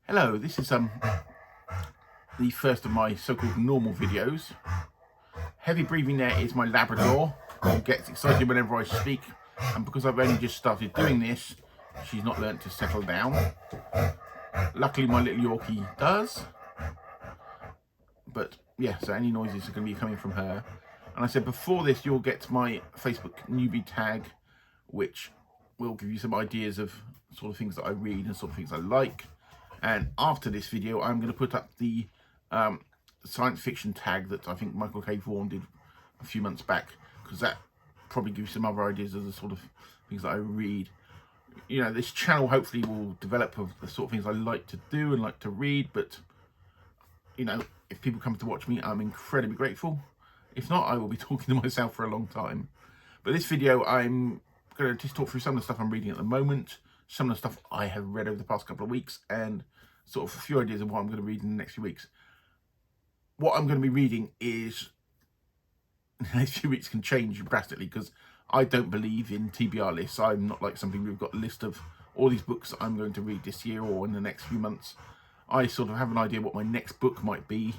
Hello, this is the first of my so-called normal videos. Heavy breathing there is my Labrador, who gets excited whenever I speak, and because I've only just started doing this, she's not learnt to settle down. Luckily my little Yorkie does, but yeah, so any noises are going to be coming from her. And I said before this, you'll get my Facebook newbie tag, which will give you some ideas of sort of things that I read and sort of things I like. And after this video, I'm going to put up the science fiction tag that I think Michael K. Vaughan did a few months back, because that probably gives you some other ideas of the sort of things that I read. You know, this channel hopefully will develop of the sort of things I like to do and like to read, but you know, if people come to watch me, I'm incredibly grateful. If not, I will be talking to myself for a long time. But this video, I'm going to just talk through some of the stuff I'm reading at the moment, some of the stuff I have read over the past couple of weeks, and sort of a few ideas of what I'm going to read in the next few weeks. What I'm going to be reading is, in the next few weeks can change drastically, because I don't believe in TBR lists. I'm not like some people who've got a list of all these books that I'm going to read this year or in the next few months. I sort of have an idea what my next book might be,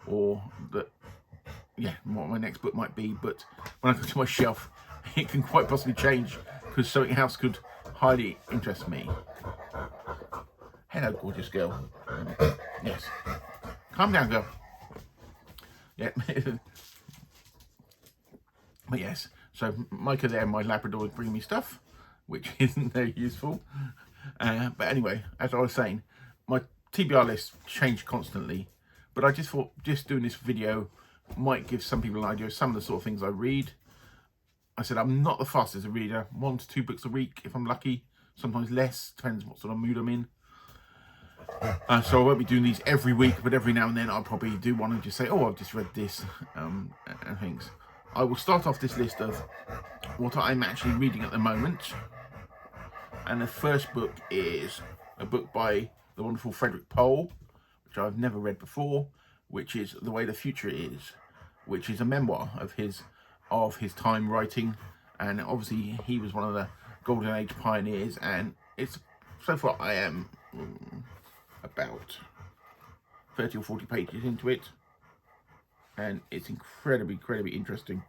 or what my next book might be, but when I go to my shelf, it can quite possibly change, because something else could highly interest me. Hello, gorgeous girl. Yes. Calm down, girl. Yeah. But yes, so Micah there, my Labrador, is bringing me stuff, which isn't very useful. But anyway, as I was saying, my TBR list changed constantly, but I just thought just doing this video might give some people an idea of some of the sort of things I read. I said I'm not the fastest reader, 1 to 2 books a week if I'm lucky, sometimes less, depends what sort of mood I'm in. So I won't be doing these every week, but every now and then I'll probably do one and just say, oh, I've just read this, and things. I will start off this list of what I'm actually reading at the moment. And the first book is a book by the wonderful Frederick Pohl, which I've never read before, which is The Way the Future Is, which is a memoir of his time writing. And obviously he was one of the golden age pioneers, and it's, so far I am about 30 or 40 pages into it, and it's incredibly interesting,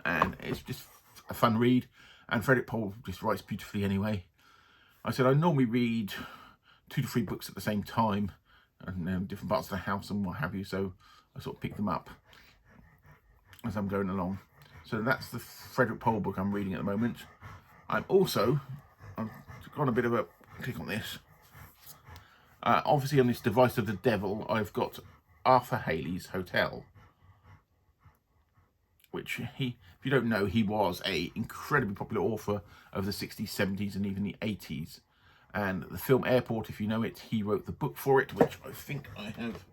and it's just a fun read. And Frederick Pohl just writes beautifully anyway. I said I normally read 2 to 3 books at the same time, and different parts of the house and what have you, so I sort of pick them up as I'm going along. So that's the Frederick Pohl book I'm reading at the moment. I've got a bit of a click on this. Obviously on this device of the devil, I've got Arthur Hailey's Hotel, which if you don't know, he was a incredibly popular author of the 60s, 70s, and even the 80s. And the film Airport, if you know it, he wrote the book for it, which I think I have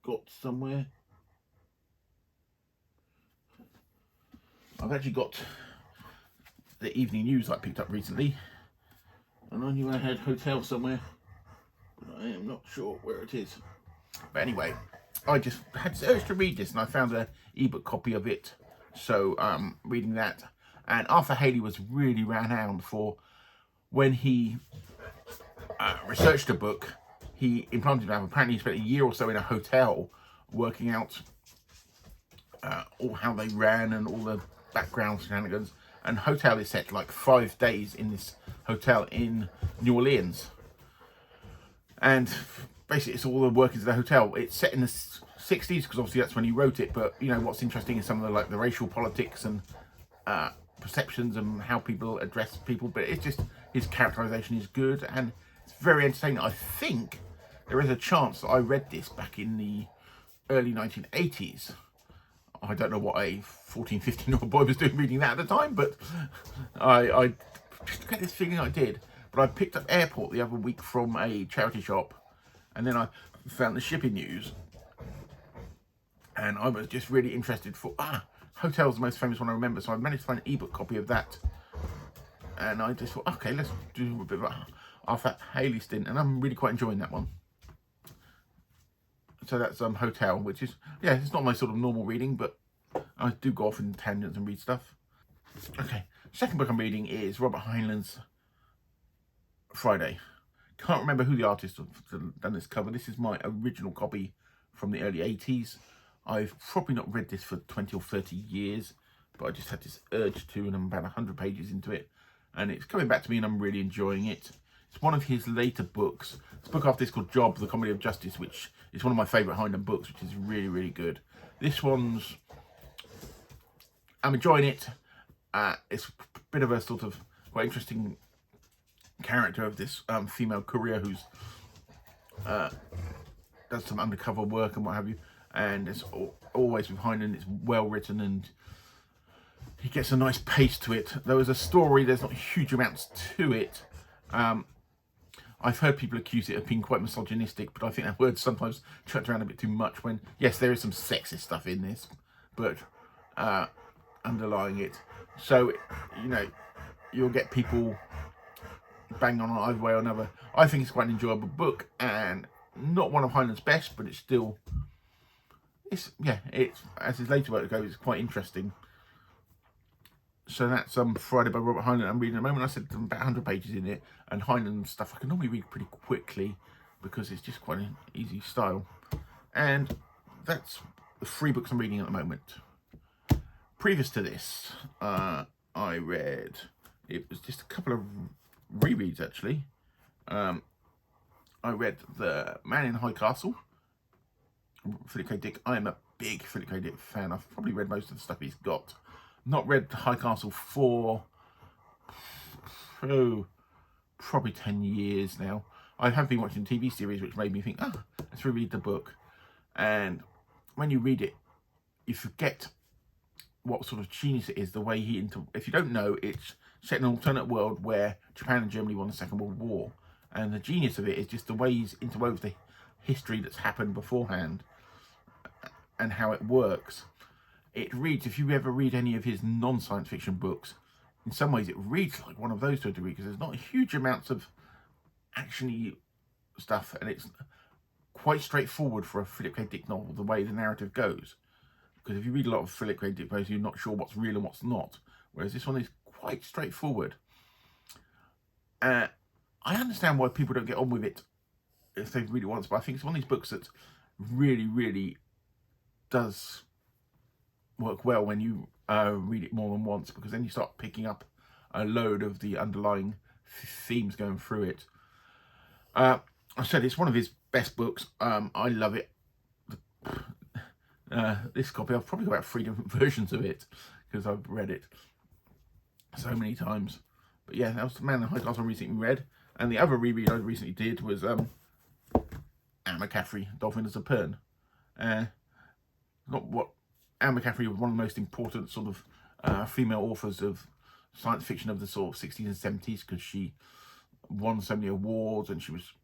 got somewhere. I've actually got the Evening News I picked up recently, and I knew I had Hotel somewhere, but I am not sure where it is. But anyway, I just had urge to read this, and I found an ebook copy of it, so reading that. And Arthur Hailey was really renowned for, when he researched a book, he implanted it. Apparently he spent a year or so in a hotel working out all how they ran and all the background shenanigans. And Hotel is set like 5 days in this hotel in New Orleans, and basically it's all the workings of the hotel. It's set in the 60s, because obviously that's when he wrote it, but you know what's interesting is some of the racial politics and perceptions and how people address people. But it's just, his characterization is good and it's very entertaining. I think there is a chance that I read this back in the early 1980s. I don't know what a 14, 15-year-old boy was doing reading that at the time, but I just get this feeling I did. But I picked up Airport the other week from a charity shop, and then I found the shipping news, and I was just really interested for, Hotel's the most famous one I remember, so I managed to find an ebook copy of that. And I just thought, okay, let's do a bit of Arthur Hailey stint, and I'm really quite enjoying that one. So that's Hotel, which is, yeah, it's not my sort of normal reading, but I do go off in tangents and read stuff. Okay, second book I'm reading is Robert Heinlein's Friday. Can't remember who the artist has done this cover. This is my original copy from the early 80s. I've probably not read this for 20 or 30 years, but I just had this urge to, and I'm about 100 pages into it, and it's coming back to me and I'm really enjoying it. It's one of his later books. It's a book after this called Job, The Comedy of Justice, which is one of my favourite Heinlein books, which is really, really good. This one's, I'm enjoying it. It's a bit of a sort of quite interesting character of this female courier who's does some undercover work and what have you, and it's always with Heinlein. It's well written and he gets a nice pace to it. There was a story, there's not huge amounts to it. I've heard people accuse it of being quite misogynistic, but I think that word's sometimes chucked around a bit too much when, yes, there is some sexist stuff in this, but underlying it. So, you know, you'll get people bang on either way or another. I think it's quite an enjoyable book, and not one of Heinlein's best, but it's still, it's as his later work goes, it's quite interesting. So that's Friday by Robert Heinlein. I'm reading at the moment. I said about 100 pages in it, and Heinlein stuff I can normally read pretty quickly because it's just quite an easy style. And that's the 3 books I'm reading at the moment. Previous to this, I read, it was just a couple of rereads actually. I read The Man in High Castle, Philip K. Dick. I am a big Philip K. Dick fan. I've probably read most of the stuff he's got. Not read High Castle for probably 10 years now. I have been watching a TV series which made me think, let's reread the book. And when you read it, you forget what sort of genius it is, the way if you don't know, it's set in an alternate world where Japan and Germany won the Second World War. And the genius of it is just the way he's interwove the history that's happened beforehand and how it works. It reads, if you ever read any of his non-science fiction books, in some ways it reads like one of those to a degree, because there's not huge amounts of actiony stuff, and it's quite straightforward for a Philip K. Dick novel, the way the narrative goes. Because if you read a lot of Philip K. Dick books, you're not sure what's real and what's not, whereas this one is quite straightforward. I understand why people don't get on with it if they read it once, but I think it's one of these books that really, really does work well when you read it more than once, because then you start picking up a load of the underlying themes going through it. I said it's one of his best books. I love it. This copy, I've probably got about 3 different versions of it because I've read it so many times. But yeah, that was The Man in High Castle I recently read. And the other reread I recently did was Anne McCaffrey, Dolphin as a Pern. Anne McCaffrey was one of the most important sort of female authors of science fiction of the sort of 60s and 70s, because she won so many awards and she was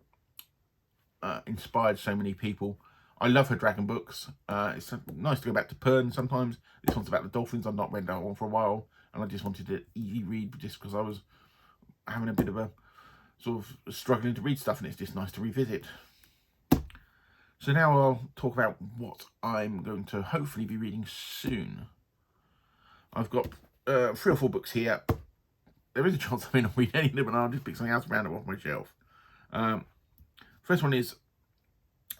inspired so many people. I love her dragon books. It's nice to go back to Pern sometimes. This one's about the dolphins. I've not read that one for a while, and I just wanted to easy read just because I was having a bit of a sort of struggling to read stuff, and it's just nice to revisit. So now I'll talk about what I'm going to hopefully be reading soon. I've got 3 or 4 books here. There is a chance I may not read any of them, and I'll just pick something else random off my shelf. First one is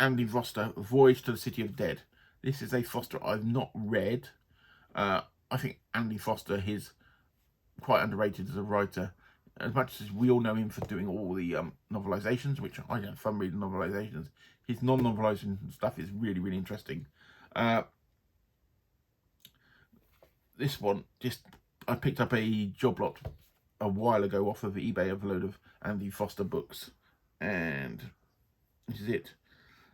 Andy Foster, Voyage to the City of Dead. This is a Foster I've not read. I think Andy Foster is quite underrated as a writer. As much as we all know him for doing all the novelizations, which I have fun reading novelizations, his non-novelization stuff is really, really interesting. This one, I picked up a job lot a while ago off of eBay of a load of Andy Foster books, and this is it.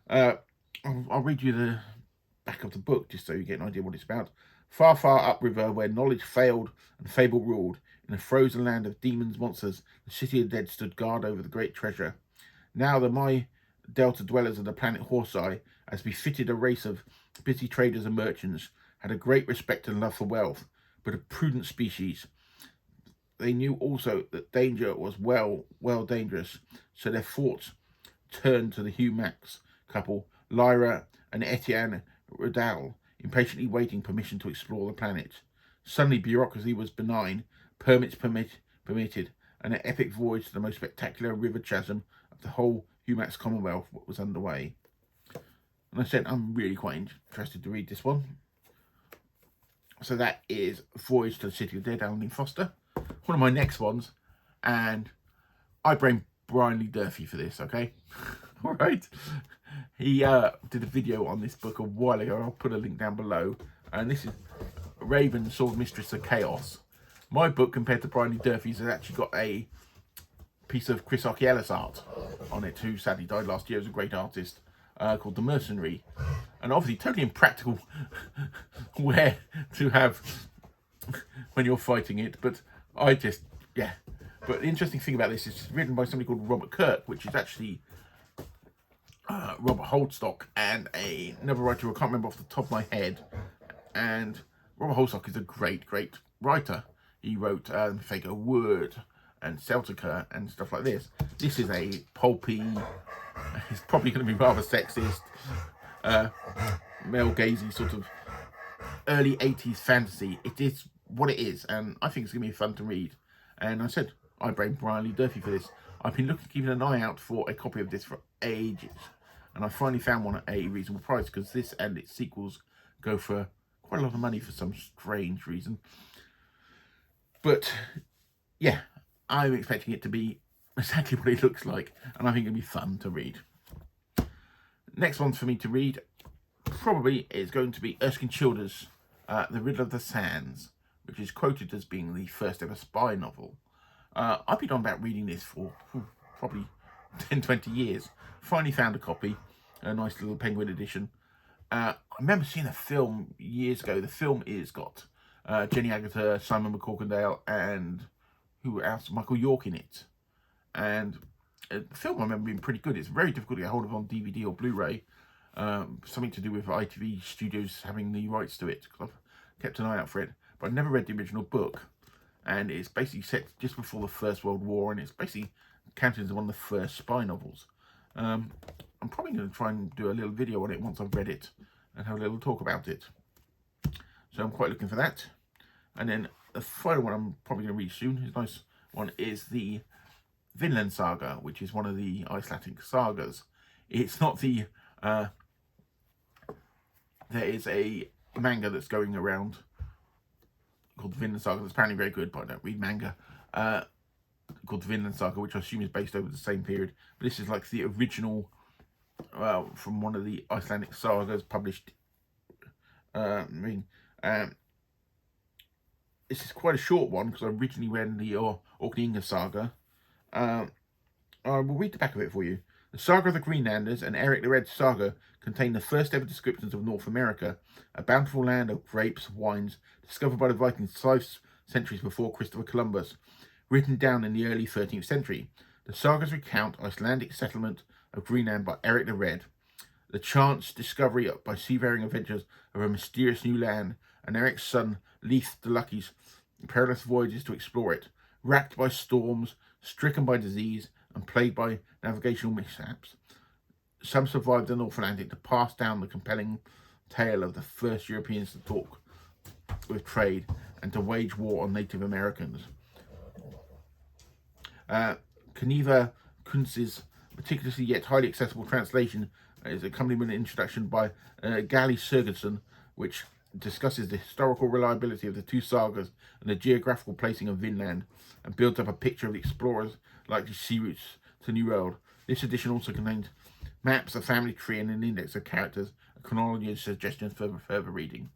I'll read you the back of the book just so you get an idea what it's about. Far, far upriver, where knowledge failed and fable ruled, in a frozen land of demons, monsters, the city of dead stood guard over the great treasure. Now the My Delta dwellers of the planet Horseye, as befitted a race of busy traders and merchants, had a great respect and love for wealth, but a prudent species. They knew also that danger was well dangerous, so their thoughts turned to the Hugh Max couple, Lyra and Etienne Redal, impatiently waiting permission to explore the planet. Suddenly bureaucracy was benign, permits permitted, and an epic voyage to the most spectacular river chasm of the whole Humax Commonwealth was underway. And I said, I'm really quite interested to read this one. So that is Voyage to the City of Dead, Alan Foster. One of my next ones. And I blame Brian Lee Durfee for this, okay? All right. He did a video on this book a while ago. I'll put a link down below. And this is Raven, Sword, Mistress of Chaos. My book, compared to Brian Lee Durfee's, has actually got a piece of Chris Archiellis art on it, who sadly died last year. He was a great artist, called The Mercenary. And obviously totally impractical where to have when you're fighting it. But I just, yeah. But the interesting thing about this is it's written by somebody called Robert Kirk, which is actually Robert Holdstock and another writer who I can't remember off the top of my head. And Robert Holdstock is a great, great writer. He wrote Fago Wood and Celtica and stuff like this. This is a pulpy, it's probably going to be rather sexist, male gazy sort of early 80s fantasy. It is what it is, and I think it's going to be fun to read. And I said, I blame Brian Lee Durfee for this. I've been keeping an eye out for a copy of this for ages, and I finally found one at a reasonable price, because this and its sequels go for quite a lot of money for some strange reason. But yeah, I'm expecting it to be exactly what it looks like, and I think it'll be fun to read. Next one for me to read probably is going to be Erskine Childers' The Riddle of the Sands, which is quoted as being the first ever spy novel. I've been on about reading this for probably 10-20 years. Finally found a copy, a nice little Penguin edition. I remember seeing a film years ago. The film is got Jenny Agutter, Simon McCorkindale, and who else? Michael York in it. And the film I remember being pretty good. It's very difficult to get hold of on DVD or Blu-ray. Something to do with ITV Studios having the rights to it, because I've kept an eye out for it. But I never read the original book. And it's basically set just before the First World War, and it's basically counted as one of the first spy novels. I'm probably going to try and do a little video on it once I've read it and have a little talk about it. So I'm quite looking for that. And then the final one I'm probably going to read soon, is a nice one, is the Finland Saga, which is one of the Icelandic sagas. It's not the... there is a manga that's going around called the Finland Saga that's apparently very good, but I don't read manga. Called the Finland Saga, which I assume is based over the same period. But this is like the original from one of the Icelandic sagas published. This is quite a short one, because I originally read the Orkneyinga Saga. I will read the back of it for you. The Saga of the Greenlanders and Eric the Red's saga contain the first ever descriptions of North America, a bountiful land of grapes, wines, discovered by the Vikings 5 centuries before Christopher Columbus, written down in the early 13th century. The sagas recount Icelandic settlement of Greenland by Eric the Red, the chance discovery by seafaring adventurers of a mysterious new land, and Eric's son Leif the Lucky's perilous voyages to explore it, racked by storms, stricken by disease, and plagued by navigational mishaps. Some survived the North Atlantic to pass down the compelling tale of the first Europeans to talk with trade and to wage war on Native Americans. Kniva Kunz's meticulously yet highly accessible translation is accompanied with an introduction by Gali Sergensen, which discusses the historical reliability of the two sagas and the geographical placing of Vinland, and builds up a picture of the explorers' likely sea routes to New World. This edition also contains maps, a family tree, and an index of characters, a chronology and suggestions for further reading.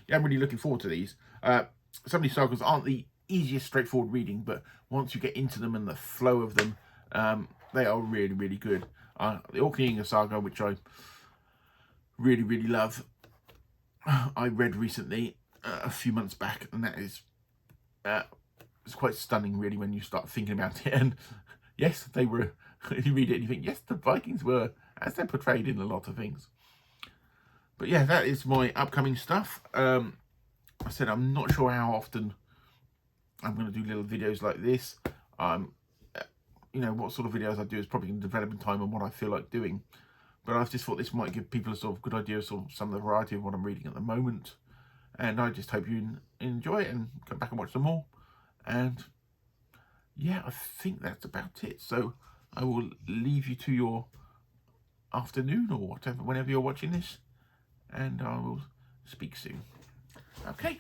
Yeah, I'm really looking forward to these. Some of these sagas aren't the easiest straightforward reading, but once you get into them and the flow of them, they are really, really good. The Orkneyinga Saga, which I really, really love, I read recently, a few months back, and that is it's quite stunning, really, when you start thinking about it. And yes, they were, you read it and you think, yes, the Vikings were, as they're portrayed in a lot of things. But yeah, that is my upcoming stuff. I said I'm not sure how often I'm going to do little videos like this. You know, what sort of videos I do is probably in development time and what I feel like doing. But I've just thought this might give people a sort of good idea of sort of some of the variety of what I'm reading at the moment. And I just hope you enjoy it and come back and watch some more. And yeah, I think that's about it. So I will leave you to your afternoon or whatever, whenever you're watching this, and I will speak soon. Okay.